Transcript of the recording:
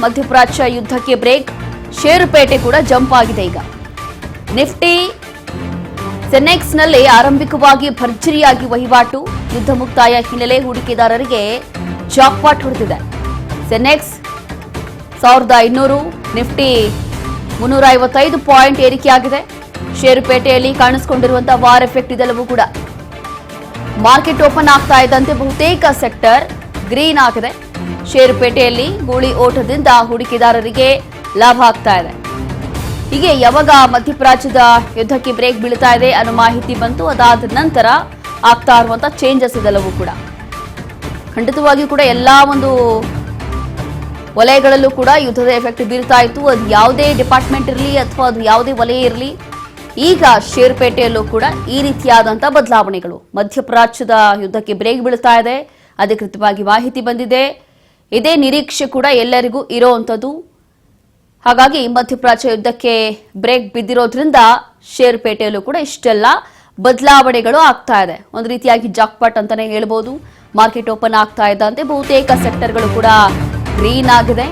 ಮಧ್ಯಪ್ರಾಚ್ಯ ಯುದ್ಧಕ್ಕೆ ಬ್ರೇಕ್, ಷೇರುಪೇಟೆ ಕೂಡ ಜಂಪ್ ಆಗಿದೆ. ಈಗ ನಿಫ್ಟಿ ಸೆನೆಕ್ಸ್ನಲ್ಲಿ ಆರಂಭಿಕವಾಗಿ ಭರ್ಜರಿಯಾಗಿ ವಹಿವಾಟು, ಯುದ್ಧ ಮುಕ್ತಾಯ ಹಿನ್ನೆಲೆ ಹೂಡಿಕೆದಾರರಿಗೆ ಜಾಕ್ಪಾಟ್ ಹೊಡೆದಿದೆ. ಸೆನೆಕ್ಸ್ 1200, ನಿಫ್ಟಿ 355 ಪಾಯಿಂಟ್ ಏರಿಕೆಯಾಗಿದೆ. ಷೇರುಪೇಟೆಯಲ್ಲಿ ಕಾಣಿಸಿಕೊಂಡಿರುವಂತಹ ವಾರ್ ಎಫೆಕ್ಟ್ ಇದೆಲ್ಲವೂ ಕೂಡ ಮಾರ್ಕೆಟ್ ಓಪನ್ ಆಗ್ತಾ ಇದ್ದಂತೆ ಬಹುತೇಕ ಸೆಕ್ಟರ್ ಗ್ರೀನ್ ಆಗಿದೆ. ಷೇರುಪೇಟೆಯಲ್ಲಿ ಗೂಳಿ ಓಟದಿಂದ ಹೂಡಿಕೆದಾರರಿಗೆ ಲಾಭ ಆಗ್ತಾ ಇದೆ. ಹೀಗೆ ಯಾವಾಗ ಮಧ್ಯಪ್ರಾಚ್ಯದ ಯುದ್ಧಕ್ಕೆ ಬ್ರೇಕ್ ಬೀಳ್ತಾ ಇದೆ ಅನ್ನೋ ಮಾಹಿತಿ ಬಂತು, ಅದಾದ ನಂತರ ಆಗ್ತಾ ಇರುವಂತಹ ಚೇಂಜಸ್ ಇದೆಲ್ಲವೂ ಕೂಡ ಖಂಡಿತವಾಗಿಯೂ ಕೂಡ ಎಲ್ಲಾ ಒಂದು ವಲಯಗಳಲ್ಲೂ ಕೂಡ ಯುದ್ಧದ ಎಫೆಕ್ಟ್ ಬೀಳ್ತಾ ಇತ್ತು. ಅದು ಯಾವುದೇ ಡಿಪಾರ್ಟ್ಮೆಂಟ್ ಇರಲಿ ಅಥವಾ ಅದು ಯಾವುದೇ ವಲಯ ಇರಲಿ, ಈಗ ಷೇರುಪೇಟೆಯಲ್ಲೂ ಕೂಡ ಈ ರೀತಿಯಾದಂತಹ ಬದಲಾವಣೆಗಳು. ಮಧ್ಯಪ್ರಾಚ್ಯದ ಯುದ್ಧಕ್ಕೆ ಬ್ರೇಕ್ ಬೀಳ್ತಾ ಇದೆ, ಅಧಿಕೃತವಾಗಿ ಮಾಹಿತಿ ಬಂದಿದೆ. ಇದೇ ನಿರೀಕ್ಷೆ ಕೂಡ ಎಲ್ಲರಿಗೂ ಇರೋವಂಥದ್ದು. ಹಾಗಾಗಿ ಮಧ್ಯಪ್ರಾಚ್ಯ ಯುದ್ಧಕ್ಕೆ ಬ್ರೇಕ್ ಬಿದ್ದಿರೋದ್ರಿಂದ ಷೇರುಪೇಟೆಯಲ್ಲೂ ಕೂಡ ಇಷ್ಟೆಲ್ಲ ಬದಲಾವಣೆಗಳು ಆಗ್ತಾ ಇದೆ. ಒಂದು ರೀತಿಯಾಗಿ ಜಾಕ್ಪಾಟ್ ಅಂತಾನೆ ಹೇಳ್ಬೋದು. ಮಾರ್ಕೆಟ್ ಓಪನ್ ಆಗ್ತಾ ಇದ್ದಂತೆ ಬಹುತೇಕ ಸೆಕ್ಟರ್ಗಳು ಕೂಡ ಗ್ರೀನ್ ಆಗಿದೆ.